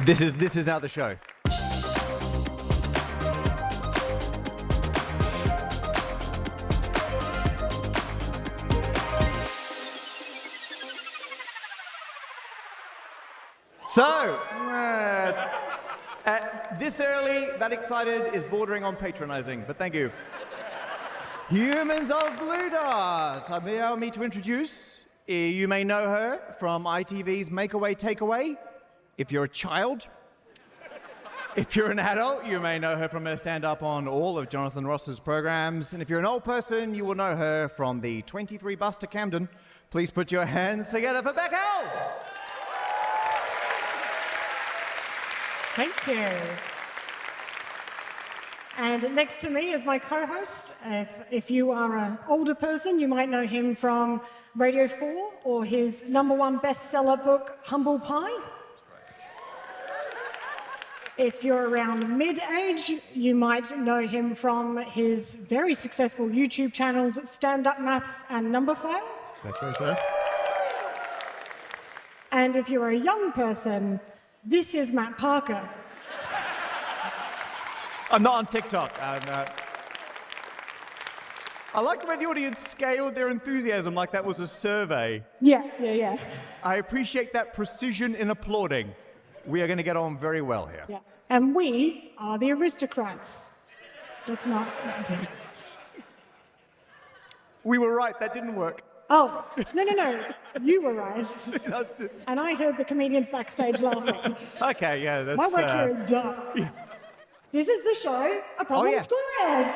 This is now the show. So, this early, that excited is bordering on patronizing, but thank you. Humans of Bluedot. Allow me to introduce. You may know her from ITV's Makeaway Takeaway. If you're a child. If you're an adult, you may know her from her stand-up on all of Jonathan Ross's programs. And if you're an old person, you will know her from the 23 bus to Camden. Please put your hands together for Becca! Thank you. And next to me is my co-host. If you are an older person, you might know him from Radio 4 or his #1 bestseller book, Humble Pie. If you're around mid-age, you might know him from his very successful YouTube channels, Stand Up Maths and Numberphile. That's very true. And if you're a young person, this is Matt Parker. I'm not on TikTok. I like the way the audience scaled their enthusiasm like that was a survey. Yeah. I appreciate that precision in applauding. We are going to get on very well here. Yeah. And we are the aristocrats. That's not... We were right, that didn't work. Oh, no. You were right. And I heard the comedians backstage laughing. Okay, yeah, that's... My work here is done. Yeah. This is the show, A Problem Squared.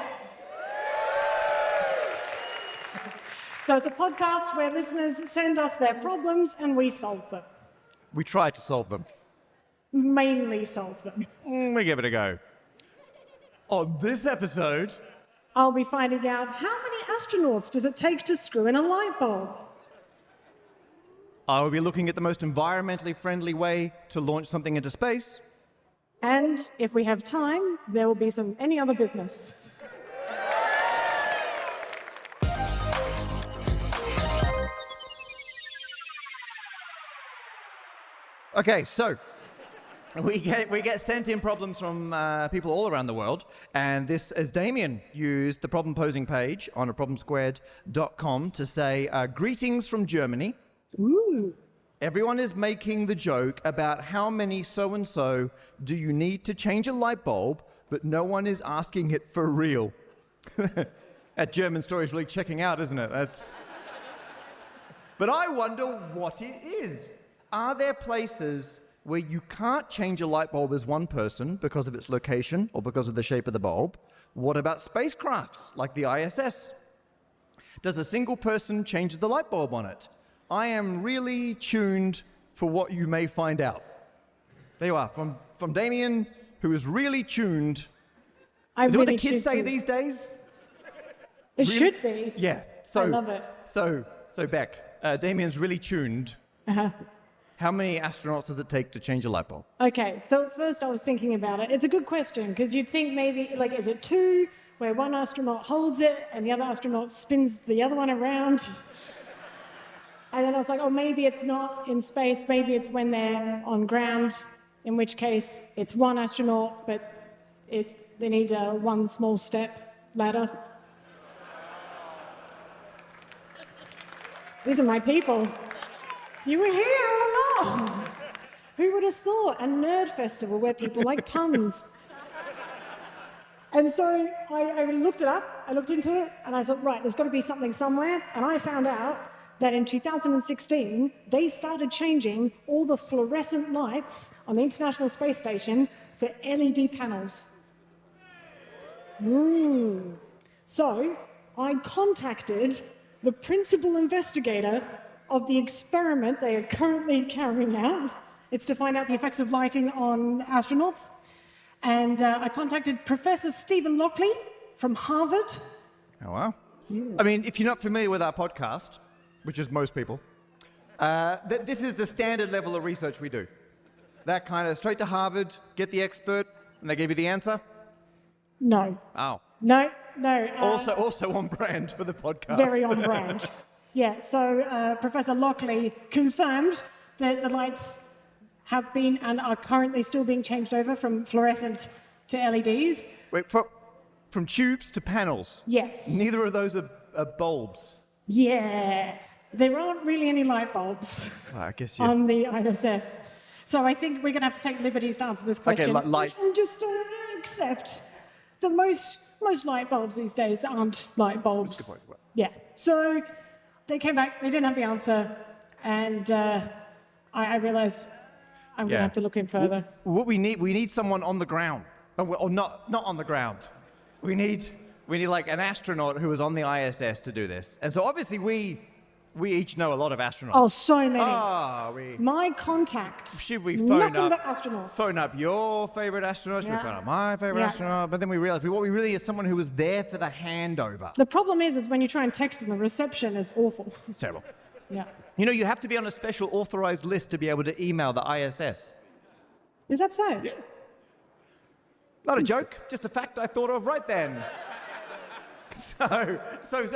So it's a podcast where listeners send us their problems and we solve them. We try to solve them. Mainly solve them. We give it a go. On this episode... I'll be finding out how many astronauts does it take to screw in a light bulb. I will be looking at the most environmentally friendly way to launch something into space. And if we have time, there will be any other business. Okay, so we get sent in problems from people all around the world, and this, as Damien used the problem posing page on aproblemsquared.com to say, greetings from Germany. Ooh. Everyone is making the joke about how many so-and-so do you need to change a light bulb, but no one is asking it for real. That German story is really checking out, isn't it? But I wonder what it is. Are there places where you can't change a light bulb as one person because of its location or because of the shape of the bulb? What about spacecrafts like the ISS? Does a single person change the light bulb on it? I am really tuned for what you may find out. There you are, from Damien, who is really tuned. Is it what the kids say these days? It should be. Yeah. I love it. So Beck, Damien's really tuned. Uh-huh. How many astronauts does it take to change a light bulb? Okay, so at first I was thinking about it. It's a good question, because you'd think maybe, is it 2, where one astronaut holds it and the other astronaut spins the other one around? And then I was like, maybe it's not in space, maybe it's when they're on ground, in which case it's one astronaut, but they need a one small step ladder. These are my people. You were here all along. Who would have thought? A nerd festival where people like puns. And so I looked it up, I looked into it, and I thought, right, there's got to be something somewhere. And I found out that in 2016, they started changing all the fluorescent lights on the International Space Station for LED panels. So I contacted the principal investigator of the experiment they are currently carrying out. It's to find out the effects of lighting on astronauts. And I contacted Professor Stephen Lockley from Harvard. Oh, wow. Yeah. I mean, if you're not familiar with our podcast, which is most people, this is the standard level of research we do. That kind of straight to Harvard, get the expert, and they give you the answer? No. Oh. No. Also on brand for the podcast. Very on brand. Yeah, so Professor Lockley confirmed that the lights have been and are currently still being changed over from fluorescent to LEDs. Wait, from tubes to panels? Yes. Neither of those are bulbs. Yeah. There aren't really any light bulbs Well, I guess on the ISS. So I think we're going to have to take liberties to answer this question. Okay, lights. And just accept that most light bulbs these days aren't light bulbs. That's a good point. Yeah. So they came back, they didn't have the answer, and I realized I'm going to have to look in further. What we need someone on the ground. Or not on the ground. We need like an astronaut who was on the ISS to do this. And so obviously we each know a lot of astronauts. Oh, so many. My contacts. Should we phone nothing up? but astronauts. Phone up your favorite astronaut. Should we phone up my favorite astronaut? But then we realized what we really need is someone who was there for the handover. The problem is when you try and text them, the reception is awful. It's terrible. Yeah. You know, you have to be on a special authorized list to be able to email the ISS. Is that so? Yeah. Not a joke, just a fact I thought of right then. So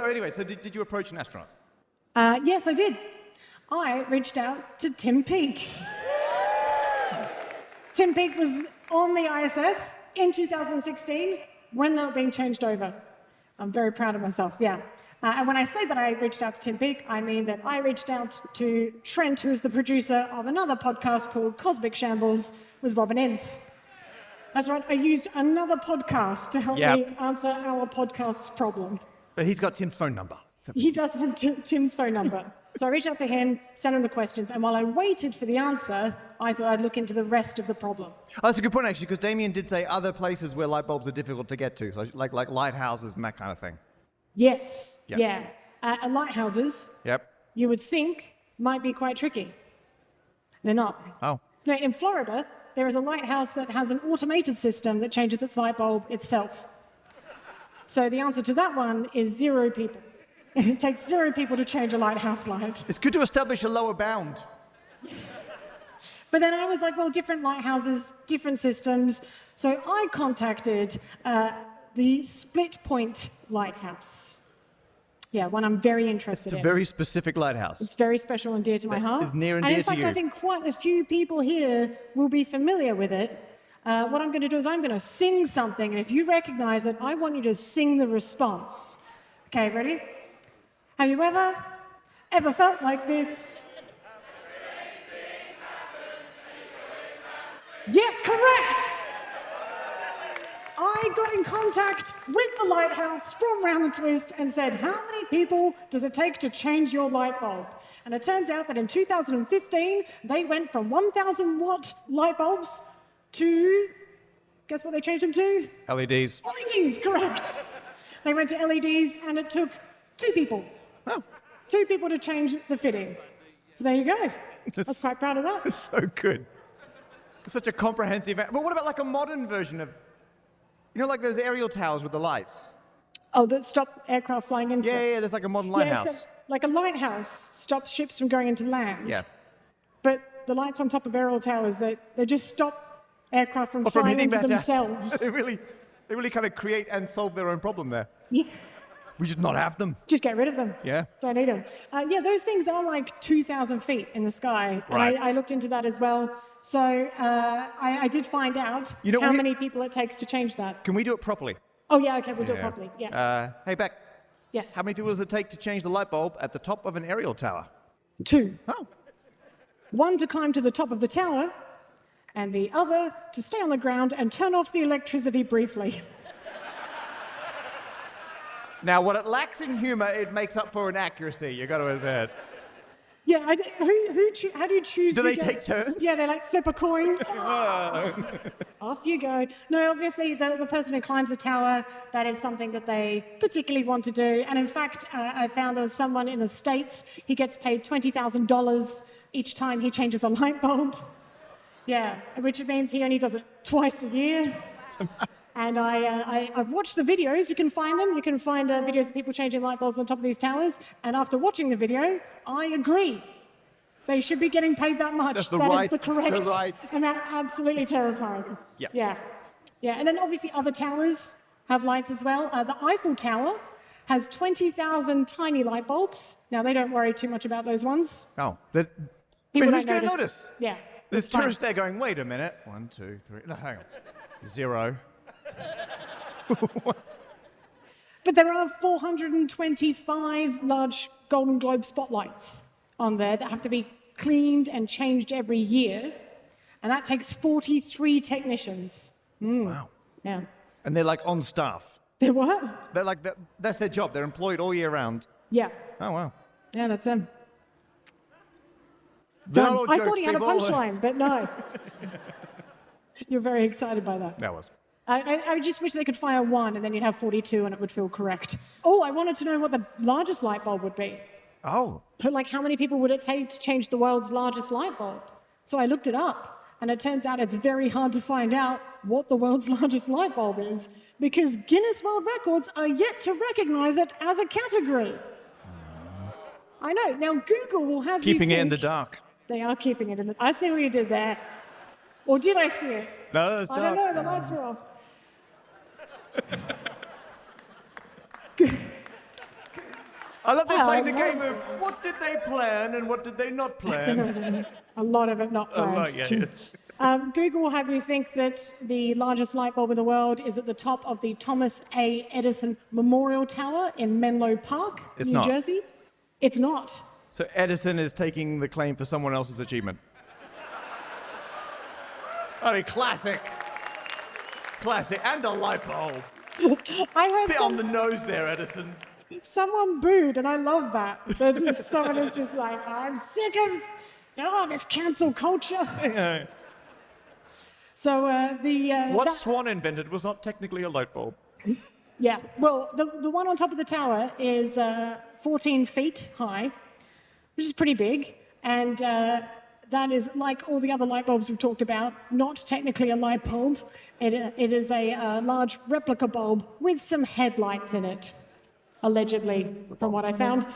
anyway, did you approach an astronaut? Yes, I did. I reached out to Tim Peake. Tim Peake was on the ISS in 2016 when they were being changed over. I'm very proud of myself, yeah. And when I say that I reached out to Tim Peake, I mean that I reached out to Trent, who's the producer of another podcast called Cosmic Shambles with Robin Ince. That's right, I used another podcast to help me answer our podcast's problem. But he's got Tim's phone number. He does have Tim's phone number. So I reached out to him, sent him the questions, and while I waited for the answer, I thought I'd look into the rest of the problem. Oh, that's a good point, actually, because Damien did say other places where light bulbs are difficult to get to, like lighthouses and that kind of thing. Yes, Yep. yeah. And lighthouses, Yep. you would think, might be quite tricky. They're not. Oh. No, in Florida, there is a lighthouse that has an automated system that changes its light bulb itself. So the answer to that one is 0 people. It takes 0 people to change a lighthouse light. It's good to establish a lower bound. But then I was like, well, different lighthouses, different systems. So I contacted the Split Point Lighthouse. Yeah, one I'm very interested in. It's a very specific lighthouse. It's very special and dear to my heart. It's near and dear in to fact, you. I think quite a few people here will be familiar with it. What I'm going to do is I'm going to sing something, and if you recognize it, I want you to sing the response. Okay, ready? Have you ever felt like this? Yes, correct! I got in contact with the lighthouse from Round the Twist and said, how many people does it take to change your light bulb? And it turns out that in 2015, they went from 1,000 watt light bulbs to, guess what they changed them to? LEDs. LEDs, correct. They went to LEDs and it took 2 people. Oh. 2 people to change the fitting. So there you go. I was quite proud of that. It's so good. It's such a comprehensive... But what about like a modern version of... You know, like those aerial towers with the lights? Oh, that stop aircraft flying into it? Yeah, there's like a modern Yeah, lighthouse. except like a lighthouse stops ships from going into land. Yeah. But the lights on top of aerial towers, they just stop aircraft from Or from flying hitting into that themselves. They really kind of create and solve their own problem there. Yeah. We should not have them. Just get rid of them. Yeah. Don't need them. Yeah, those things are like 2,000 feet in the sky. Right. And I looked into that as well. So I did find out how many people it takes to change that. Can we do it properly? Oh, yeah, okay, we'll do it properly. Yeah. Hey, Beck. Yes. How many people does it take to change the light bulb at the top of an aerial tower? 2. Oh. 1 to climb to the top of the tower, and the other to stay on the ground and turn off the electricity briefly. Now, what it lacks in humor, it makes up for in accuracy. You got to admit. Yeah, how do you choose? Do who they gets- take turns? Yeah, they like flip a coin. Off you go. No, obviously the person who climbs the tower, that is something that they particularly want to do. And in fact, I found there was someone in the States, he gets paid $20,000 each time he changes a light bulb. Yeah, which means he only does it twice a year. And I've watched the videos. You can find them. You can find videos of people changing light bulbs on top of these towers. And after watching the video, I agree. They should be getting paid that much. That's That is the correct right. amount. Absolutely terrifying. Yeah. Yeah. Yeah. And then obviously other towers have lights as well. The Eiffel Tower has 20,000 tiny light bulbs. Now, they don't worry too much about those ones. Oh. People But don't who's going to notice? Yeah. There's tourists there going, wait a minute. 1, 2, 3. No, hang on. 0. But there are 425 large Golden Globe spotlights on there that have to be cleaned and changed every year. And that takes 43 technicians. Wow. Yeah. And they're like on staff. They're what? They're like, that's their job. They're employed all year round. Yeah. Oh, wow. Yeah, that's them. They're not Done. all I jokes, thought he had a people. punchline, but no. You're very excited by that. That was. I just wish they could fire one and then you'd have 42 and it would feel correct. Oh, I wanted to know what the largest light bulb would be. Oh. Like, how many people would it take to change the world's largest light bulb? So I looked it up, and it turns out it's very hard to find out what the world's largest light bulb is because Guinness World Records are yet to recognize it as a category. I know. Now, Google will have you Keeping it in think- the dark. They are keeping it in the... I see what you did there. Or did I see it? No, it's I dark. don't know. The lights were off. I love they playing the game of what did they plan and what did they not plan. A lot of it not Oh, planned. right, yeah, it's- Google will have you think that the largest light bulb in the world is at the top of the Thomas A. Edison Memorial Tower in Menlo Park, It's New not. Jersey. It's not. So Edison is taking the claim for someone else's achievement. I mean, classic. Classic. And a light bulb. I heard Bit on the nose there, Edison. someone booed, and I love that. That someone is just like, I'm sick of this cancel culture. So What that- Swan invented was not technically a light bulb. Yeah, well, the one on top of the tower is 14 feet high, which is pretty big, and that is, like all the other light bulbs we've talked about, not technically a light bulb. It is a large replica bulb with some headlights in it, allegedly, from what I found.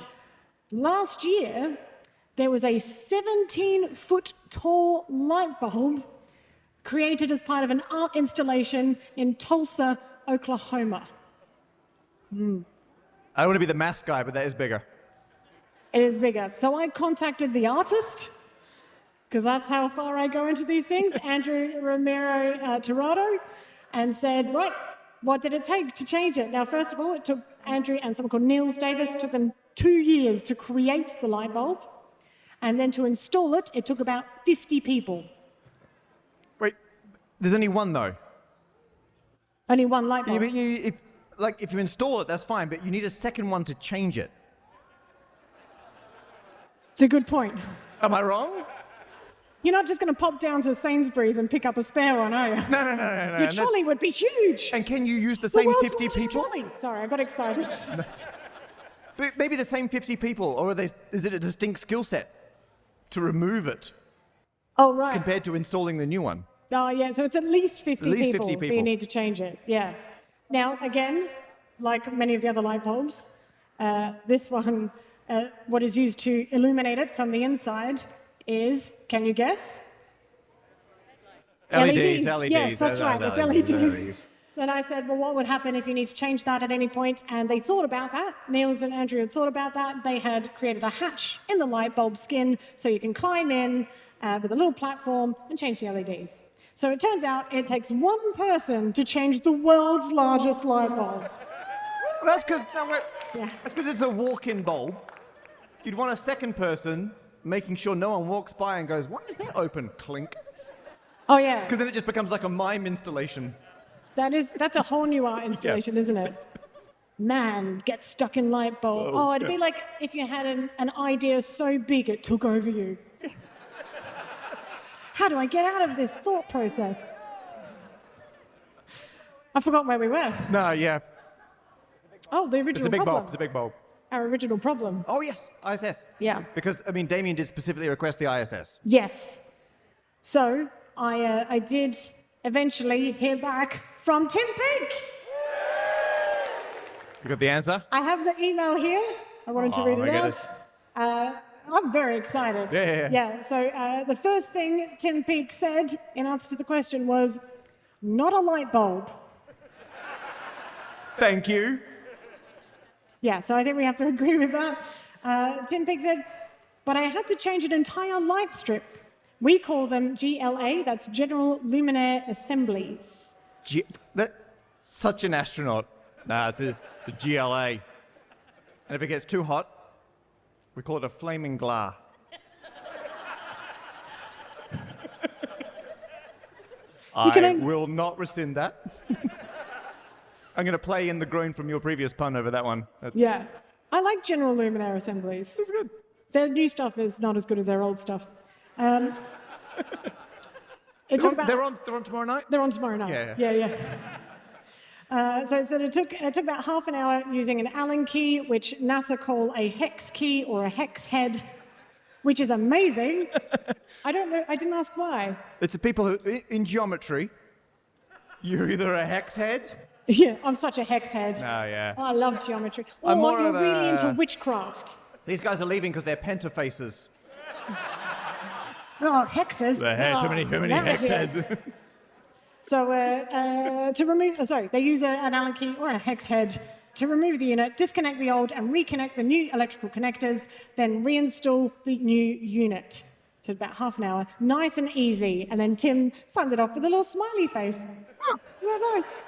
Last year, there was a 17-foot-tall light bulb created as part of an art installation in Tulsa, Oklahoma. I don't want to be the mass guy, but that is bigger. It is bigger. So I contacted the artist, because that's how far I go into these things, Andrew Romero Tirado, and said, right, what did it take to change it? Now, first of all, it took Andrew and someone called Niels Davis, took them 2 years to create the light bulb. And then to install it, it took about 50 people. Wait, there's only one though. Only one light Yeah, bulb. but if you install it, that's fine, but you need a second one to change it. It's a good point. Am I wrong? You're not just going to pop down to Sainsbury's and pick up a spare one, are you? No. Your trolley would be huge. And can you use the The same world's 50 largest people? trolley. Sorry, I got excited. But maybe the same 50 people, or is it a distinct skill set to remove it Oh, right. compared to installing the new one? Oh, yeah, so it's at least 50 At least people 50 that you people. need to change it. Yeah. Now, again, like many of the other light bulbs, this one, what is used to illuminate it from the inside is, can you guess? LEDs. Yes, that's right. It's LEDs. LEDs. Then I said, well, what would happen if you need to change that at any point? And they thought about that. Niels and Andrew had thought about that. They had created a hatch in the light bulb skin so you can climb in with a little platform and change the LEDs. So it turns out it takes one person to change the world's largest light bulb. Well, that's because Yeah. it's a walk-in bulb. You'd want a second person making sure no one walks by and goes, "Why is that open?" Clink. Oh, yeah. Because then it just becomes like a mime installation. That's a whole new art installation, isn't it? Man gets stuck in light bulb. Oh, it'd be like if you had an idea so big it took over you. How do I get out of this thought process? I forgot where we were. No, yeah. Oh, the original It's a big problem. bulb. It's a big bulb. Our original problem. Oh, yes. ISS. Yeah. Because, I mean, Damien did specifically request the ISS. Yes. So I did eventually hear back from Tim Peake. You got the answer? I have the email here. I wanted to Oh, read it my out. goodness. I'm very excited. Yeah. So the first thing Tim Peake said in answer to the question was, not a light bulb. Thank you. Yeah, so I think we have to agree with that. Tim Peake said, but I had to change an entire light strip We call them GLA, that's General Luminaire Assemblies. Such an astronaut. Nah, it's a GLA. And if it gets too hot, we call it a flaming glah. I will not rescind that. I'm going to play in the groan from your previous pun over that one. Yeah. I like General Luminaire Assemblies. That's good. Their new stuff is not as good as their old stuff. They're on tomorrow night? They're on tomorrow night. Yeah. So it took about half an hour using an Allen key, which NASA call a hex key or a hex head, which is amazing. I don't know. I didn't ask why. It's the people who, in geometry, you're either a hex head. Yeah, I'm such a hex head. Oh, yeah. I love geometry. I'm Or more you're of really a- into witchcraft. These guys are leaving because they're pentafaces. Oh, hexes. Too many never here. hexes. So to remove, they use an Allen key or a hex head to remove the unit, disconnect the old and reconnect the new electrical connectors, then reinstall the new unit. So about half an hour, nice and easy. And then Tim signed it off with a little smiley face. Oh, so nice.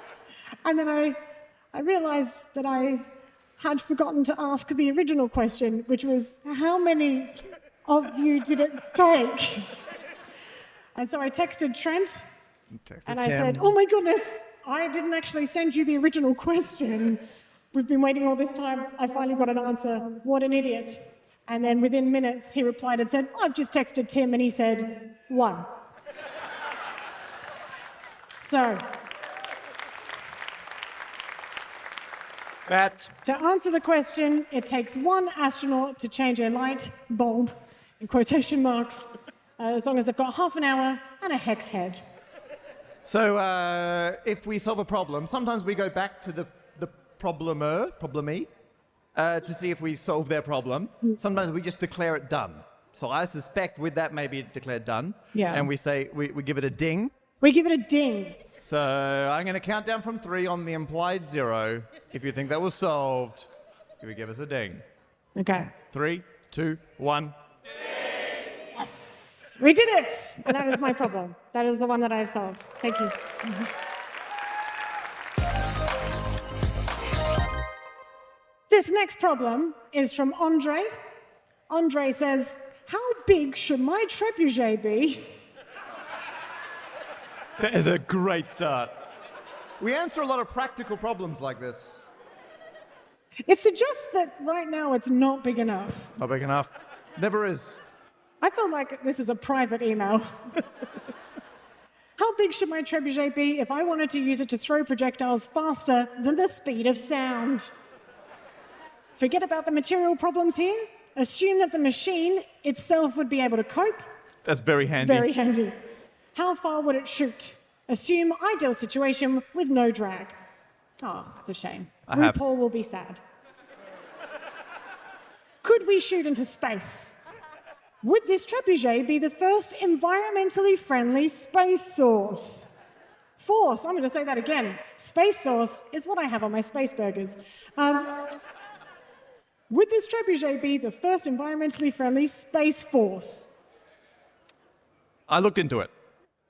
And then I realized that I had forgotten to ask the original question, which was, how many of you did it take? And so I texted Trent, and I said, oh my goodness, I didn't actually send you the original question. We've been waiting all this time. I finally got an answer. What an idiot. And then within minutes, he replied and said, I've just texted Tim, and he said, 1. So, to answer the question, it takes 1 astronaut to change a light bulb, in quotation marks, as long as they've got half an hour and a hex head. So if we solve a problem, sometimes we go back to the problemee, to see if we solve their problem. Sometimes we just declare it done. So I suspect with that maybe declared done. Yeah. And we say, we give it a ding. We give it a ding. So I'm going to count down from 3 on the implied 0. If you think that was solved, you would give us a ding. Okay. 3, 2, 1. We did it! And that is my problem. That is the one that I've solved. Thank you. This next problem is from Andre. Andre says, how big should my trebuchet be? That is a great start. We answer a lot of practical problems like this. It suggests that right now it's not big enough. Not big enough. Never is. I feel like this is a private email. How big should my trebuchet be if I wanted to use it to throw projectiles faster than the speed of sound? Forget about the material problems here. Assume that the machine itself would be able to cope. That's very handy. It's very handy. How far would it shoot? Assume ideal situation with no drag. Oh, that's a shame. RuPaul will be sad. Could we shoot into space? Would this trebuchet be the first environmentally friendly space source? Force, I'm going to say that again. Space sauce is what I have on my space burgers. Would this trebuchet be the first environmentally friendly space force? I looked into it.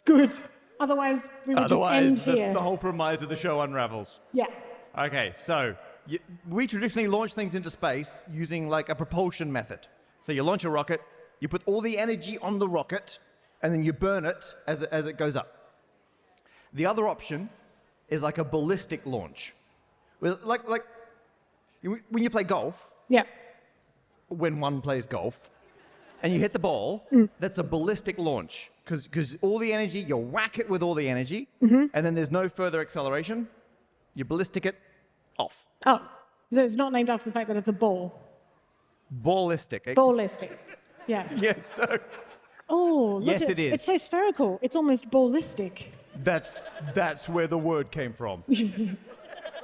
Good. Otherwise, we would just end here. The whole premise of the show unravels. Yeah. Okay, so we traditionally launch things into space using like a propulsion method. So you launch a rocket, you put all the energy on the rocket, and then you burn it as it goes up. The other option is like a ballistic launch. Like when you play golf, Yeah. when one plays golf, and you hit the ball, that's a ballistic launch. Because all the energy, you whack it with all the energy, and then there's no further acceleration. You ballistic it off. Oh, so it's not named after the fact that it's a ball. Ballistic. Ballistic. Yeah. Yes, so Oh, look Yes, at it is. It's so spherical. It's almost ballistic. that's where the word came from.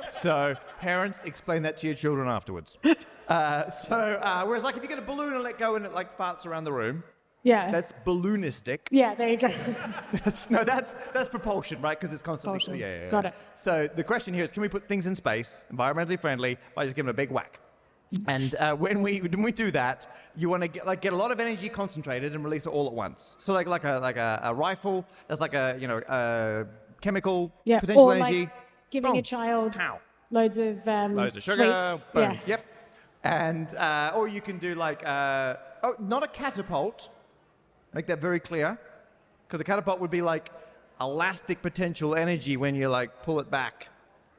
So parents, explain that to your children afterwards. Whereas like if you get a balloon and let go and it like farts around the room, Yeah. that's balloonistic. Yeah, there you go. That's propulsion, right? Because it's constantly. Propulsion. Yeah. Got it. So the question here is, can we put things in space, environmentally friendly, by just giving it a big whack? And when we do that, you want to get a lot of energy concentrated and release it all at once. So like a rifle, there's like a chemical potential or energy. like giving a Boom. child Pow. loads of Sugar. sweets. Boom. Yeah. Yep. And or you can do like not a catapult. Make that very clear, because a catapult would be like elastic potential energy when you like pull it back,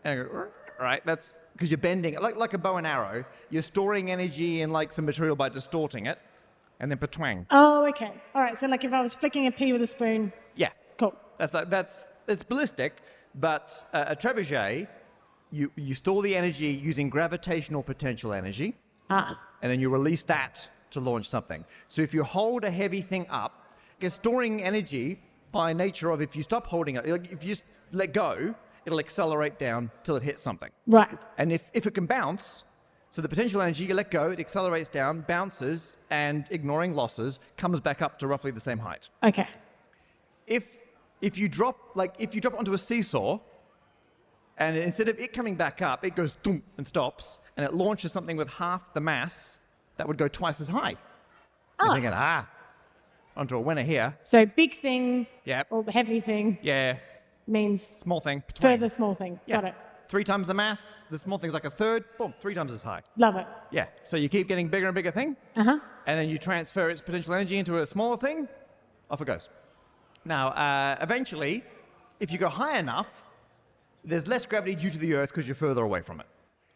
and go, right? That's because you're bending it like a bow and arrow. You're storing energy in like some material by distorting it, and then patwang. Oh, okay. All right. So like if I was flicking a pea with a spoon. Yeah. Cool. It's ballistic, but a trebuchet, you store the energy using gravitational potential energy, and then you release that to launch something. So if you hold a heavy thing up, because storing energy by nature of if you stop holding it, like if you just let go, it'll accelerate down till it hits something. Right. And if it can bounce, so the potential energy, you let go, it accelerates down, bounces, and ignoring losses, comes back up to roughly the same height. Okay. If you drop onto a seesaw, and instead of it coming back up, it goes thump and stops, and it launches something with half the mass that would go twice as high. You're thinking, onto a winner here. So big thing Yep. or heavy thing Yeah. means Small thing. further small thing. Yeah. Got it. 3 times the mass. The small thing's like a third. Boom. 3 times as high. Love it. Yeah. So you keep getting bigger and bigger thing, Uh-huh. and then you transfer its potential energy into a smaller thing. Off it goes. Now, eventually, if you go high enough, there's less gravity due to the Earth because you're further away from it.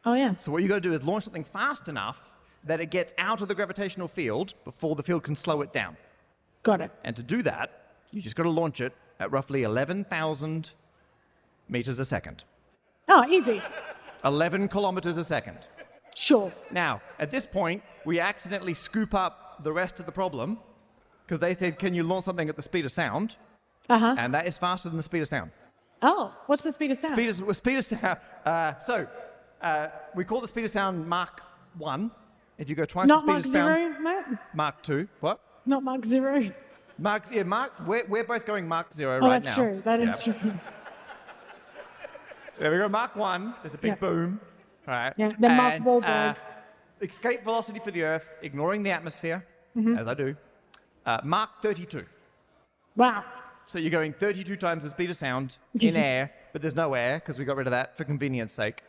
Oh, yeah. So what you got to do is launch something fast enough that it gets out of the gravitational field before the field can slow it down. Got it. And to do that, you just got to launch it at roughly 11,000 meters a second. Oh, easy. 11 kilometers a second. Sure. Now, at this point, we accidentally scoop up the rest of the problem because they said, can you launch something at the speed of sound? Uh-huh. And that is faster than the speed of sound. Oh, what's the speed of sound? Speed of sound. We call the speed of sound Mach 1. If you go twice Not the speed Mach of sound. 0, Matt? Mach 2. What? Not Mach 0. We're both going Mach 0 Oh, right that's now. true. That is true. There we go, Mach 1. There's a big boom. All right. Yeah, then Mark Wahlberg. Escape velocity for the Earth, ignoring the atmosphere, as I do. Mach 32. Wow. So you're going 32 times the speed of sound in air, but there's no air because we got rid of that for convenience sake.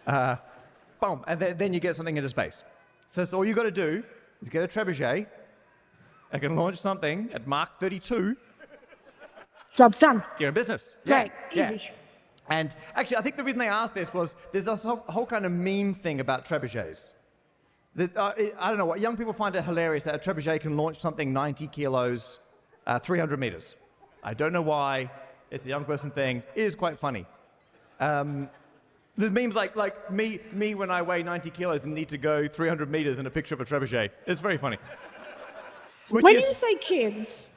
Boom. And then you get something into space. So all you got to do is get a trebuchet. I can launch something at Mach 32. Job's done. You're in business. Great. Yeah. Easy. And actually, I think the reason they asked this was there's a whole kind of meme thing about trebuchets. I don't know what young people find it hilarious that a trebuchet can launch something 90 kilos, 300 meters. I don't know why. It's a young person thing. It is quite funny. There's memes like me when I weigh 90 kilos and need to go 300 meters in a picture of a trebuchet. It's very funny. When you say kids,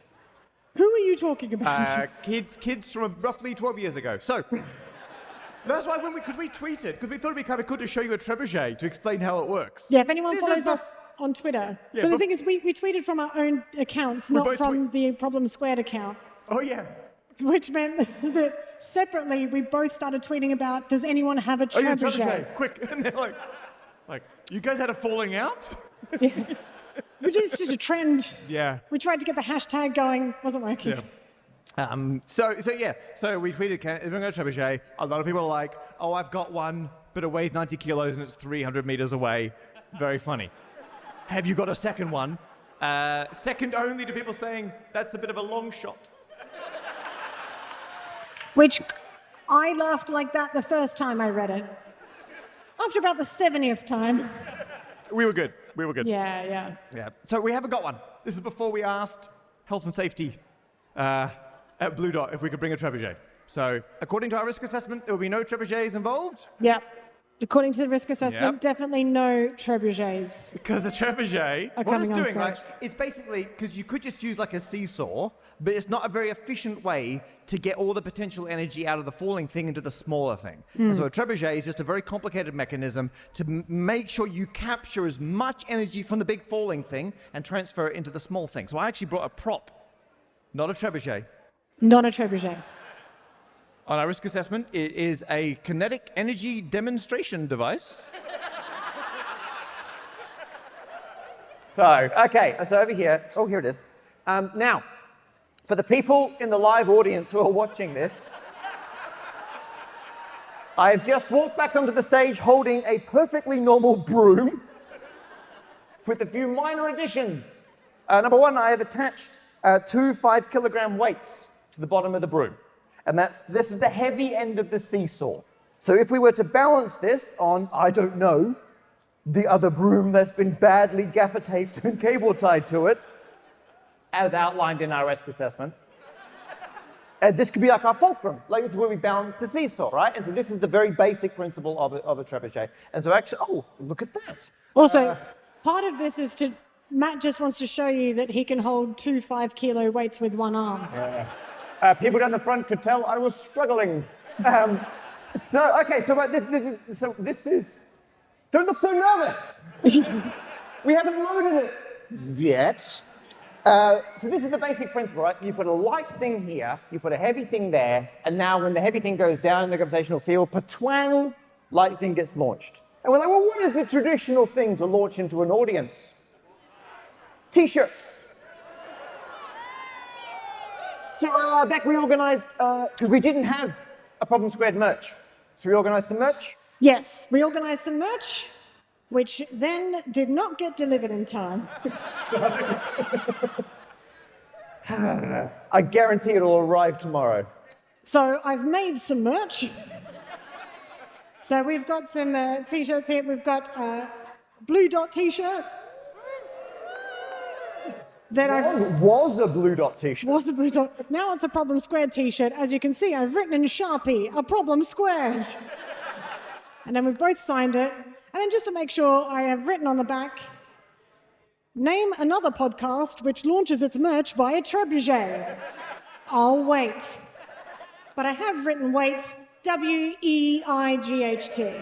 who are you talking about? Kids from roughly 12 years ago. So that's why because we tweeted, because we thought it'd be kind of cool to show you a trebuchet to explain how it works. Yeah, if anyone This follows is us on Twitter. Yeah, but the but- thing is, we tweeted from our own accounts, We not both from the Problem Squared account, Oh yeah. which meant that separately we both started tweeting about, does anyone have a Oh, yeah, trebuchet? trebuchet, quick. And they're like, you guys had a falling out? Which is just a trend. Yeah. We tried to get the hashtag going, wasn't working. Yeah. So we tweeted, can everyone got a trebuchet? A lot of people are like, oh, I've got one, but it weighs 90 kilos and it's 300 meters away. Very funny. Have you got a second one? Second only to people saying, that's a bit of a long shot. Which I laughed like that the first time I read it. After about the 70th time. We were good. Yeah. Yeah. So we haven't got one. This is before we asked health and safety at Bluedot if we could bring a trebuchet. So according to our risk assessment, there will be no trebuchets involved. Yep. According to the risk assessment, Yep. definitely no trebuchets. Because the trebuchet, Are what it's coming on doing, right? stage. It's basically, because you could just use like a seesaw, but it's not a very efficient way to get all the potential energy out of the falling thing into the smaller thing. And so a trebuchet is just a very complicated mechanism to make sure you capture as much energy from the big falling thing and transfer it into the small thing. So I actually brought a prop, not a trebuchet. Not a trebuchet. On our risk assessment, it is a kinetic energy demonstration device. So, okay, so over here, oh, here it is. Now, for the people in the live audience who are watching this, I've just walked back onto the stage holding a perfectly normal broom with a few minor additions. Number one, I have attached 2 5-kilogram weights to the bottom of the broom. And this is the heavy end of the seesaw. So if we were to balance this on, I don't know, the other broom that's been badly gaffer taped and cable tied to it, as outlined in our risk assessment, this could be like our fulcrum. Like this is where we balance the seesaw, right? And so this is the very basic principle of a trebuchet. And so actually, oh, look at that. Also, part of this is Matt just wants to show you that he can hold 2 5-kilo weights with one arm. Yeah. People down the front could tell I was struggling. This is, don't look so nervous. We haven't loaded it yet. So this is the basic principle, right? You put a light thing here, you put a heavy thing there, and now when the heavy thing goes down in the gravitational field, patwang, light thing gets launched. And we're like, well, what is the traditional thing to launch into an audience? T-shirts. So Beck reorganized, because we didn't have a Problem Squared merch. So we organized some merch. Yes, we organized some merch, which then did not get delivered in time. I guarantee it'll arrive tomorrow. So I've made some merch. So we've got some T-shirts here. We've got a Bluedot T-shirt. Was a Bluedot T-shirt. Was a Bluedot. Now it's a Problem Squared T-shirt. As you can see, I've written in Sharpie, a problem squared. And then we've both signed it. And then just to make sure, I have written on the back, name another podcast which launches its merch via Trebuchet. I'll wait. But I have written wait, W-E-I-G-H-T.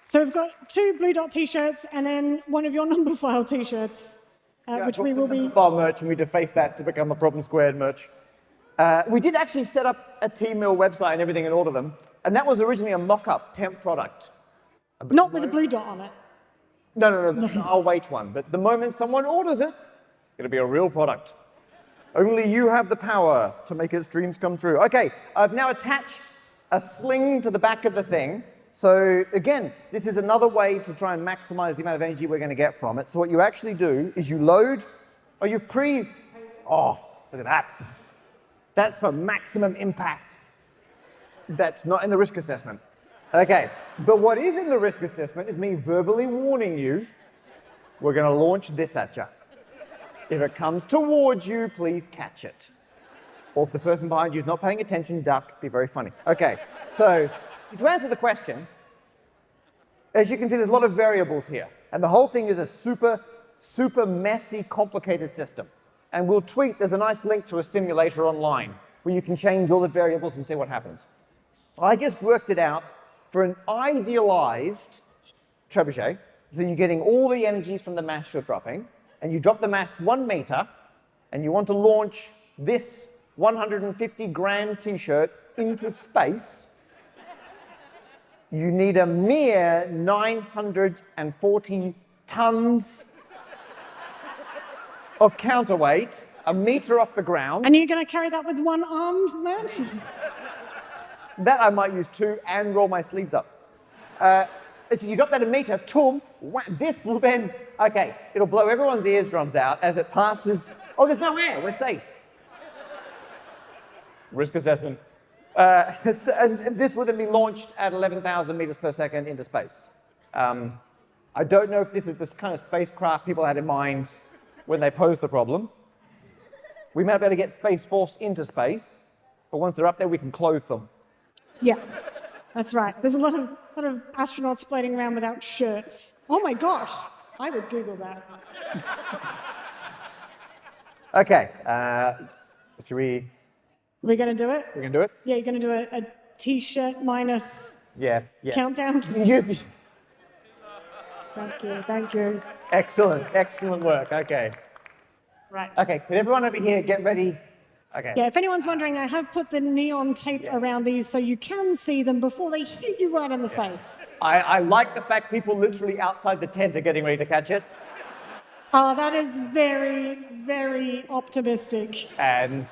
So we've got 2 Bluedot T-shirts and then one of your number file T-shirts, which we will be... File merch, and we deface that to become a Problem Squared merch. We did actually set up a T-Mill website and everything and order them, and that was originally a mock-up temp product. Not with a Bluedot on it. No, I'll wait one. But the moment someone orders it, it'll be a real product. Only you have the power to make its dreams come true. Okay, I've now attached a sling to the back of the thing. So again, this is another way to try and maximize the amount of energy we're going to get from it. So what you actually do is you load, oh, look at that. That's for maximum impact. That's not in the risk assessment. Okay, but what is in the risk assessment is me verbally warning you, we're going to launch this at you. If it comes towards you, please catch it. Or if the person behind you is not paying attention, duck, be very funny. Okay, so to answer the question, as you can see, there's a lot of variables here. And the whole thing is a super, super messy, complicated system. And we'll tweet, there's a nice link to a simulator online where you can change all the variables and see what happens. I just worked it out for an idealized trebuchet. So you're getting all the energy from the mass you're dropping, and you drop the mass 1 meter, and you want to launch this 150-gram T-shirt into space. You need a mere 940 tons of counterweight, a meter off the ground. And you're going to carry that with one arm, Matt? That I might use 2 and roll my sleeves up. So you drop that a meter, this will then, okay, it'll blow everyone's eardrums out as it passes. Oh, there's no air, we're safe. Risk assessment. And this will then be launched at 11,000 meters per second into space. I don't know if this is this kind of spacecraft people had in mind when they posed the problem. We might be able to get Space Force into space, but once they're up there, we can clothe them. Yeah, that's right. There's a lot of astronauts floating around without shirts. Oh my gosh, I would Google that. Okay, should we? We're going to do it? We're going to do it? Yeah, you're going to do a T-shirt minus countdown? Thank you. Excellent work, okay. Right. Okay, can everyone over here get ready Okay. Yeah, if anyone's wondering, I have put the neon tape around these so you can see them before they hit you right in the face. I like the fact people literally outside the tent are getting ready to catch it. That is very, very optimistic. And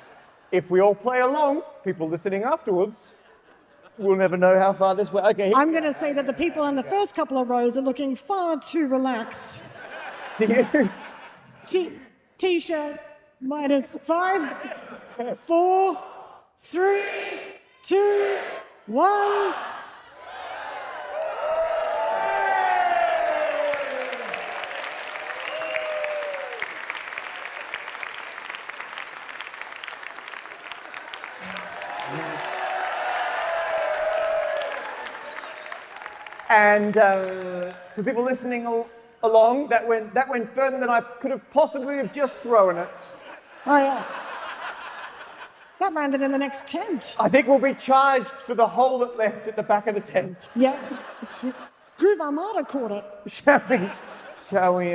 if we all play along, people listening afterwards will never know how far this went. Okay. I'm going to say that the people in the first couple of rows are looking far too relaxed. Do you? T-shirt minus 5, 4, 3, 2, 1. And for people listening along, that went further than I could have possibly have just thrown it. Oh, yeah. That landed in the next tent. I think we'll be charged for the hole that left at the back of the tent. Yeah. Groove Armada caught it. Shall we,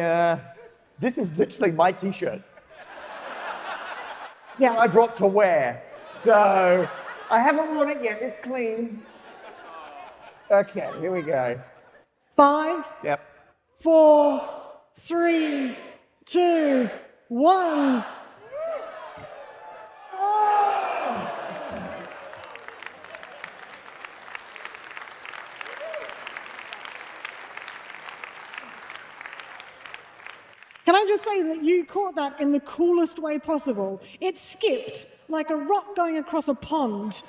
this is literally my t-shirt Yeah. I brought to wear. So, I haven't worn it yet, it's clean. Okay, here we go. 5, Yep. 4, 3, 2, 1. Can I just say that you caught that in the coolest way possible? It skipped like a rock going across a pond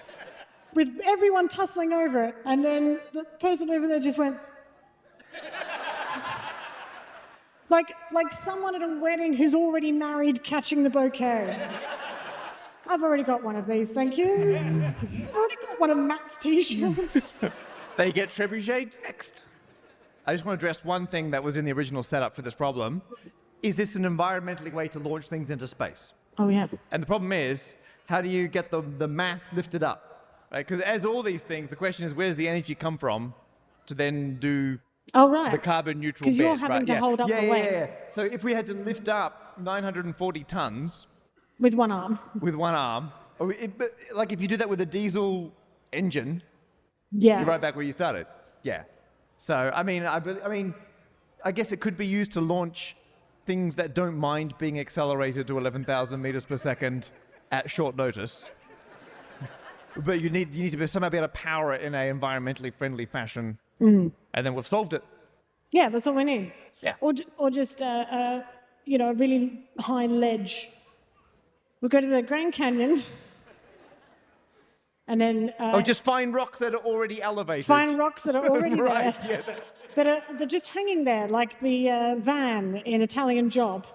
with everyone tussling over it, and then the person over there just went... like someone at a wedding who's already married catching the bouquet. I've already got one of these, thank you. I've already got one of Matt's t-shirts. They get trebuchet next. I just want to address one thing that was in the original setup for this problem. Is this an environmentally way to launch things into space? Oh, yeah. And the problem is, how do you get the mass lifted up? Right? Because as all these things, the question is, where's the energy come from to then do Oh, right. the carbon neutral bit? Because you're having right? to Yeah. hold up yeah, the yeah, weight. yeah. So if we had to lift up 940 tons With one arm. with one arm, but like if you do that with a diesel engine, Yeah. you're right back where you started. Yeah. So I mean, I guess it could be used to launch things that don't mind being accelerated to 11,000 meters per second at short notice. But you need to somehow be able to power it in an environmentally friendly fashion, and then we've solved it. Yeah, that's all we need. Yeah. Or just a really high ledge. We'll go to the Grand Canyon, and then Just find rocks that are already elevated. find rocks that are already right, there, yeah. they're just hanging there, like the van in Italian Job,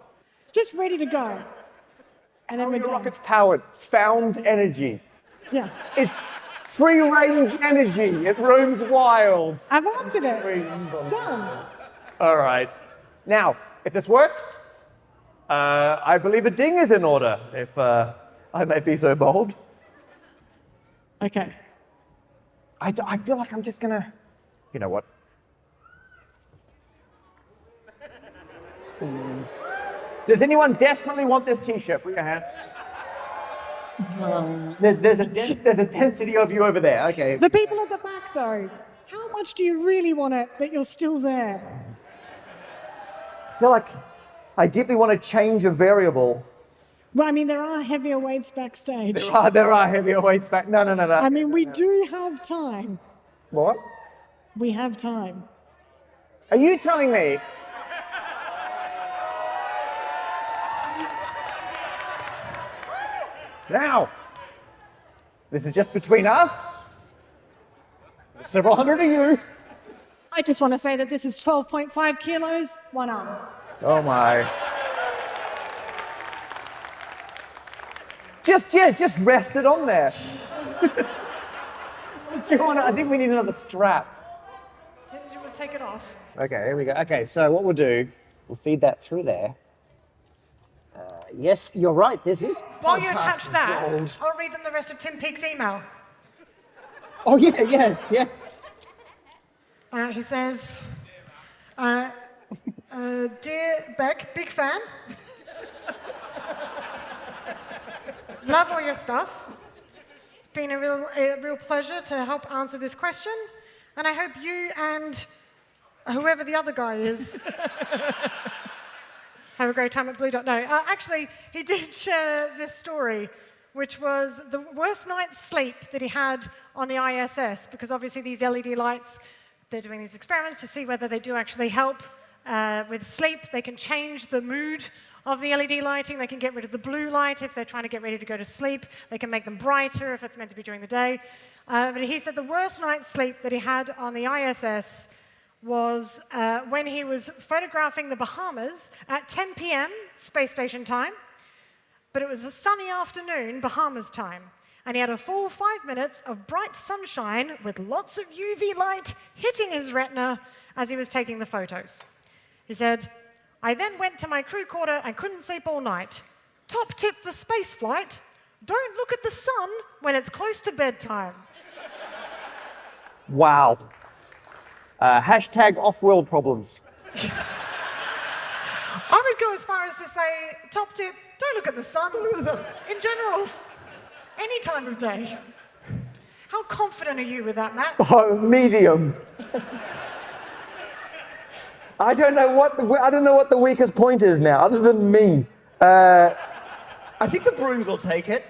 just ready to go. And then we're Your done. rocket's powered. Found energy. Yeah, It's free-range energy. It roams wild. I've answered it. Done. All right. Now, if this works, I believe a ding is in order, if I may be so bold. Okay. I feel like I'm just gonna... You know what? Does anyone desperately want this t-shirt? Put your hand. There's a density of you over there. Okay. The people at the back, though, how much do you really want it that you're still there? I feel like I deeply want to change a variable. Well, I mean, there are heavier weights backstage. There are heavier weights back. No. I mean, we do have time. What? We have time. Are you telling me? Now, this is just between us. There's several hundred of you. I just want to say that this is 12.5 kilos, one arm. Oh my. Just rest it on there. Do you want to, I think we need another strap. Do you want to take it off? Okay, here we go. Okay, so what we'll do, we'll feed that through there. Yes, you're right. This is. While you attach that, gold. I'll read them the rest of Tim Peake's email. Oh yeah. He says, Dear Beck, big fan. Love all your stuff. It's been a real pleasure to help answer this question. And I hope you and whoever the other guy is have a great time at Bluedot. No, actually, he did share this story, which was the worst night's sleep that he had on the ISS, because obviously these LED lights, they're doing these experiments to see whether they do actually help with sleep. They can change the mood of the LED lighting. They can get rid of the blue light if they're trying to get ready to go to sleep. They can make them brighter if it's meant to be during the day. But he said the worst night's sleep that he had on the ISS was when he was photographing the Bahamas at 10 p.m. space station time, but it was a sunny afternoon Bahamas time, and he had a full 5 minutes of bright sunshine with lots of UV light hitting his retina as he was taking the photos. He said, "I then went to my crew quarter and couldn't sleep all night. Top tip for space flight, don't look at the sun when it's close to bedtime." Wow. Hashtag off-world problems. I would go as far as to say, top tip, don't look at the sun. In general, any time of day. How confident are you with that, Matt? Oh, medium. I don't know what the weakest point is now, other than me. I think the brooms will take it.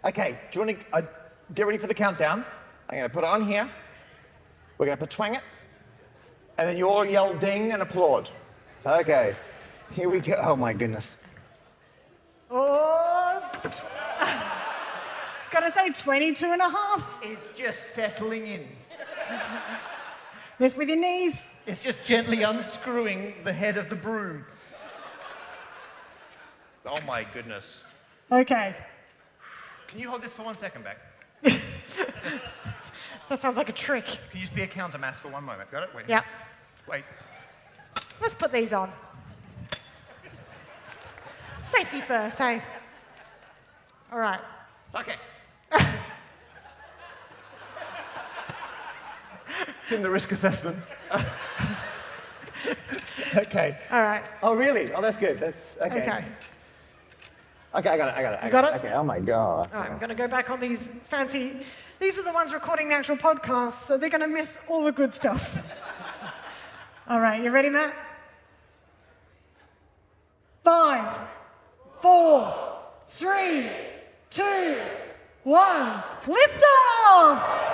Okay, do you want to get ready for the countdown? I'm going to put it on here. We're going to twang it. And then you all yell ding and applaud. Okay, here we go. Oh my goodness. Oh, it's got to say 22 and a half. It's just settling in. Lift with your knees. It's just gently unscrewing the head of the broom. Oh my goodness. Okay. Can you hold this for 1 second back? That sounds like a trick. Can you just be a countermass for 1 moment? Got it? Wait. Yeah. Wait. Let's put these on. Safety first, hey? All right. Okay. It's in the risk assessment. Okay. All right. Oh, really? Oh, that's good. That's okay. Okay. Okay, I got it. You got it? Okay, oh my God. All right, I'm going to go back on these fancy... These are the ones recording the actual podcast, so they're going to miss all the good stuff. All right, you ready, Matt? 5, 4, 3, 2, 1. Lift off!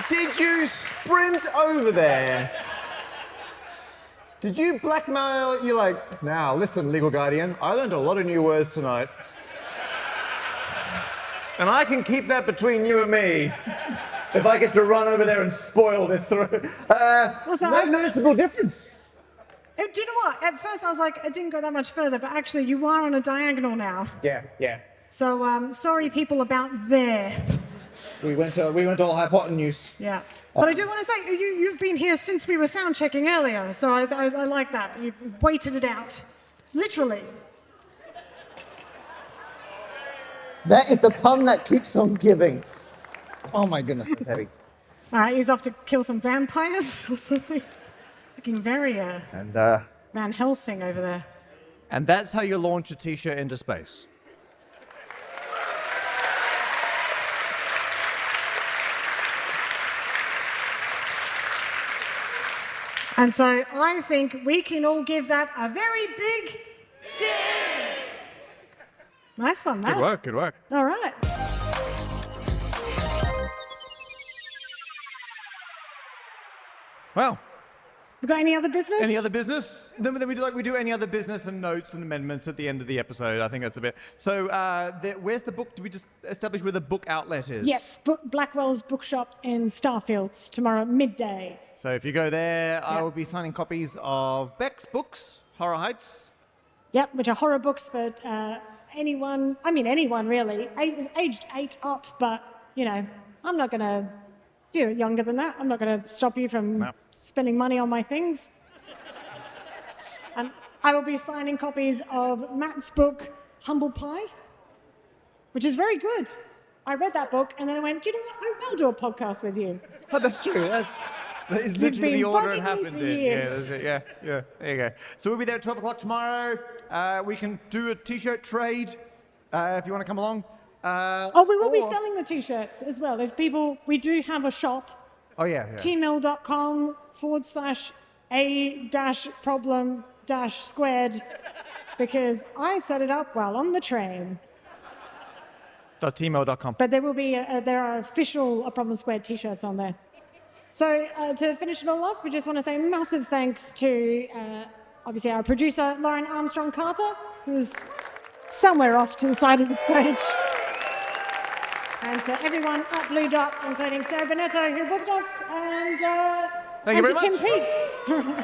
Did you sprint over there? Did you blackmail? You're like, now listen, legal guardian, I learned a lot of new words tonight. And I can keep that between you and me if I get to run over there and spoil this through. No noticeable difference. Do you know what? At first I was like, it didn't go that much further, but actually you are on a diagonal now. Yeah. So sorry people about there. We went all hypotenuse. Yeah. But I do want to say, you've been here since we were sound checking earlier, so I like that. You've waited it out. Literally. That is the pun that keeps on giving. Oh my goodness, that's heavy. All right, he's off to kill some vampires or something. Looking very Van Helsing over there. And that's how you launch a t-shirt into space. And so I think we can all give that a very big ding. Nice one, Matt. Good work. All right. Well, We got any other business? any other business? Then we do any other business and notes and amendments at the end of the episode. I think that's a bit. So where's the book? Did we just establish where the book outlet is? Yes, Blackwell's Bookshop in Starfields tomorrow at midday. So if you go there, I will be signing copies of Beck's books, Horror Heights. Yep, which are horror books for anyone really, aged 8 up, but, I'm not going to, if you're younger than that, I'm not going to stop you from spending money on my things. And I will be signing copies of Matt's book, Humble Pie, which is very good. I read that book and then I went, do you know what? I will do a podcast with you. Oh, that's true. That is literally been the order it bugging me happened for in. Yeah, years. that's it. Yeah. There you go. So we'll be there at 12 o'clock tomorrow. We can do a t-shirt trade if you want to come along. Oh, we will be or- selling the t-shirts as well. If people, we do have a shop, Oh, yeah. tmail.com/a-problem-squared, because I set it up while on the train. .tmail.com. But there will be, there are official A Problem Squared t-shirts on there. So to finish it all off, we just want to say massive thanks to, obviously, our producer, Lauren Armstrong-Carter, who's somewhere off to the side of the stage. And to everyone at Bluedot, including Sarah Bonetto, who booked us, and, Thank you to very Tim much. Peake.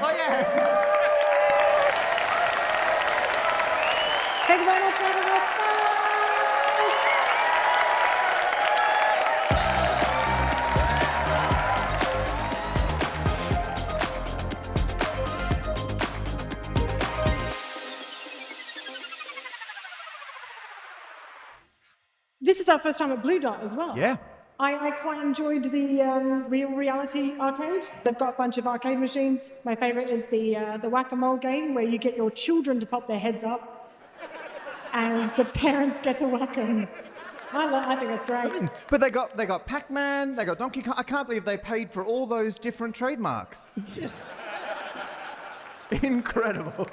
Oh, yeah. Thank you very much for having us. Bye. This is our first time at Bluedot as well. Yeah. I quite enjoyed the real reality arcade. They've got a bunch of arcade machines. My favorite is the whack-a-mole game where you get your children to pop their heads up and the parents get to whack them. I think that's great. But they got Pac-Man, they got Donkey Kong. I can't believe they paid for all those different trademarks. Just incredible.